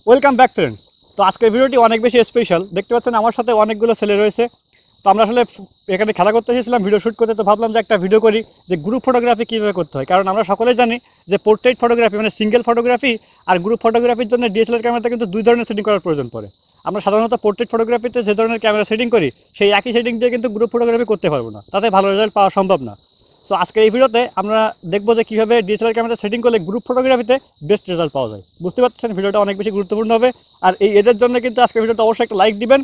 Welcome back friends. তো আজকের ভিডিওটি অনেক বেশি স্পেশাল। দেখতে পাচ্ছেন আমার সাথে অনেকগুলো ছেলে রয়েছে। তো আমরা আসলে এখানে খেলা করতে এসেছিলাম, ভিডিও শ্যুট করতে। তো ভাবলাম যে একটা ভিডিও করি যে গ্রুপ ফটোগ্রাফি কীভাবে করতে হয়, কারণ আমরা সকলেই জানি যে পোর্ট্রেট ফটোগ্রাফি মানে সিঙ্গেল ফটোগ্রাফি আর গ্রুপ ফটোগ্রাফির জন্য ডিএসএলআর ক্যামেরাতে কিন্তু দুই ধরনের সেটিং করার প্রয়োজন পড়ে। আমরা সাধারণত পোর্ট্রেট ফটোগ্রাফিতে যে ধরনের ক্যামেরা সেটিং করি সেই একই সেটিং দিয়ে কিন্তু গ্রুপ ফটোগ্রাফি করতে পারবো না, তাতে ভালো রেজাল্ট পাওয়া সম্ভব না। সো আজকে এই ভিডিওতে আমরা দেখবো যে কীভাবে ডিএসএলআর ক্যামেরা সেটিং করলে গ্রুপ ফটোগ্রাফিতে বেস্ট রেজাল্ট পাওয়া যায়। বুঝতে পারছেন ভিডিওটা অনেক বেশি গুরুত্বপূর্ণ হবে। আর এদের জন্য কিন্তু আজকে ভিডিওটা অবশ্যই একটা লাইক দিবেন,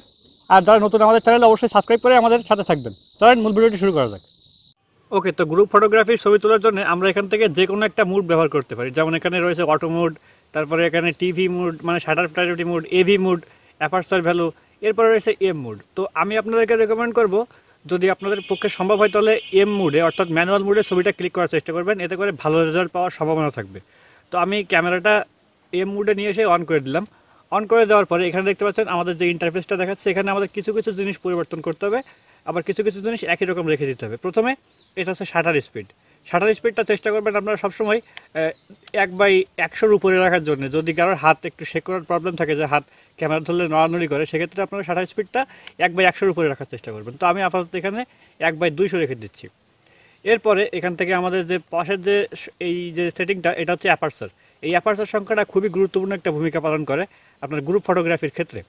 আর যারা নতুন আমাদের চ্যানেলে অবশ্যই সাবস্ক্রাইব করে আমাদের সাথে থাকবেন। চলেন মূল ভিডিওটি শুরু করা যাক। ওকে, তো গ্রুপ ফটোগ্রাফির ছবি তোলার জন্য আমরা এখান থেকে যে কোনো একটা মুড ব্যবহার করতে পারি। যেমন এখানে রয়েছে অটো মুড, তারপরে এখানে টিভি মুড মানে shutter priority mode, AV mode, aperture value, এরপরে রয়েছে এম মুড। তো আমি আপনাদেরকে রেকমেন্ড করব, যদি আপনাদের পক্ষে সম্ভব হয় তাহলে এম মুডে অর্থাৎ ম্যানুয়াল মুডে ছবিটা ক্লিক করার চেষ্টা করবেন, এতে করে ভালো রেজাল্ট পাওয়ার সম্ভাবনা থাকবে। তো আমি ক্যামেরাটা এম মুডে নিয়ে এসে অন করে দিলাম। অন করে দেওয়ার পরে এখানে দেখতে পাচ্ছেন আমাদের যে ইন্টারফেসটা দেখাচ্ছে, এখানে আমাদের কিছু কিছু জিনিস পরিবর্তন করতে হবে, আবার কিছু কিছু জিনিস একই রকম রেখে দিতে হবে। প্রথমে এটা হচ্ছে শাটার স্পিড। শাটার স্পিডটা চেষ্টা করবেন আপনারা সবসময় 1/100 উপরে রাখার জন্য। যদি কারোর হাত একটু শেক করার প্রবলেম থাকে, যে হাত ক্যামেরা ধরলে নড়ানড়ি করে, সেক্ষেত্রে আপনারা শাটার স্পিডটা 1/100 উপরে রাখার চেষ্টা করবেন। তো আমি আপাতত এখানে 1/200 রেখে দিচ্ছি। এরপরে এখান থেকে আমাদের যে পাশের যে এই যে সেটিংটা, এটা হচ্ছে অ্যাপারচার। এই অ্যাপারচার সংখ্যাটা খুবই গুরুত্বপূর্ণ একটা ভূমিকা পালন করে আপনার গ্রুপ ফটোগ্রাফির ক্ষেত্রে,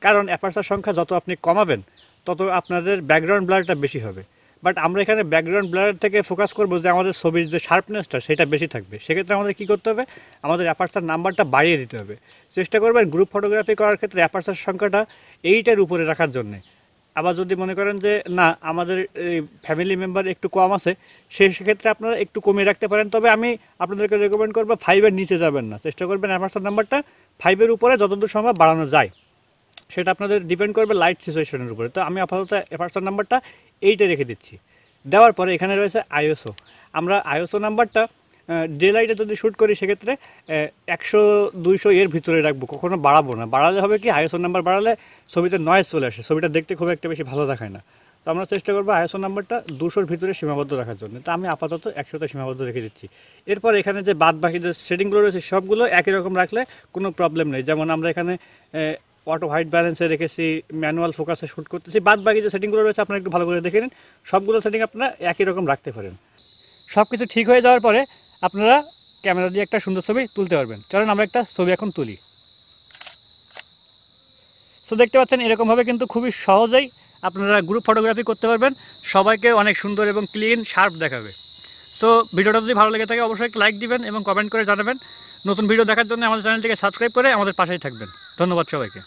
কারণ অ্যাপারচার সংখ্যা যত আপনি কমাবেন তত আপনাদের ব্যাকগ্রাউন্ড ব্লারটা বেশি হবে। বাট আমরা এখানে ব্যাকগ্রাউন্ড ব্লার থেকে ফোকাস করবো যে আমাদের ছবির যে শার্পনেসটা সেটা বেশি থাকবে। সেক্ষেত্রে আমাদের কী করতে হবে, আমাদের অ্যাপারচার নাম্বারটা বাড়িয়ে দিতে হবে। চেষ্টা করবেন গ্রুপ ফটোগ্রাফি করার ক্ষেত্রে অ্যাপারচার সংখ্যাটা 8-এর উপরে রাখার জন্যে। আবার যদি মনে করেন যে না আমাদের ফ্যামিলি মেম্বার একটু কম আছে, সেক্ষেত্রে আপনারা একটু কমিয়ে রাখতে পারেন। তবে আমি আপনাদেরকে রেকমেন্ড করবো 5-এর নিচে যাবেন না, চেষ্টা করবেন অ্যাপারচার নাম্বারটা 5-এর উপরে যতদূর সম্ভব বাড়ানো যায়। সেটা আপনাদের ডিপেন্ড করবে লাইট সিচুয়েশনের উপরে। তো আমি আপাতত অ্যাপারচার নাম্বারটা 8-এ রেখে দিচ্ছি। দেওয়ার পরে এখানে রয়েছে আইএসও। আমরা আইএসও নাম্বারটা ডে লাইটে যদি শ্যুট করি সেক্ষেত্রে 100-200 এর ভিতরে রাখবো, কখনো বাড়াবো না। বাড়ালে হবে কি, আইএসও নাম্বার বাড়ালে ছবিতে নয়েজ চলে আসে, ছবিটা দেখতে খুব একটা বেশি ভালো দেখায় না। তো আমরা চেষ্টা করবো আইএসও নাম্বারটা 200-র ভিতরে সীমাবদ্ধ রাখার জন্য। তো আমি আপাতত 100-তে সীমাবদ্ধ রেখে দিচ্ছি। এরপর এখানে যে বাদ বাকি যে সেটিংগুলো রয়েছে সবগুলো একই রকম রাখলে কোনো প্রবলেম নেই। যেমন আমরা এখানে অটো হোয়াইট ব্যালেন্সে রেখেছি, ম্যানুয়াল ফোকাসে শ্যুট করতেছি। বাদ বাকি যে সেটিংগুলো রয়েছে আপনারা একটু ভালো করে দেখে নিন, সবগুলো সেটিং আপনারা একই রকম রাখতে পারেন। সব কিছু ঠিক হয়ে যাওয়ার পরে আপনারা ক্যামেরা দিয়ে একটা সুন্দর ছবি তুলতে পারবেন। চলুন আমরা একটা ছবি এখন তুলি। সো দেখতে পাচ্ছেন এরকমভাবে কিন্তু খুবই সহজেই আপনারা গ্রুপ ফটোগ্রাফি করতে পারবেন, সবাইকে অনেক সুন্দর এবং ক্লিন শার্প দেখাবে। সো ভিডিওটা যদি ভালো লেগে থাকে অবশ্যই একটা লাইক দিবেন এবং কমেন্ট করে জানাবেন। নতুন ভিডিও দেখার জন্য আমাদের চ্যানেলটিকে সাবস্ক্রাইব করে আমাদের পাশেই থাকবেন। ধন্যবাদ সবাইকে।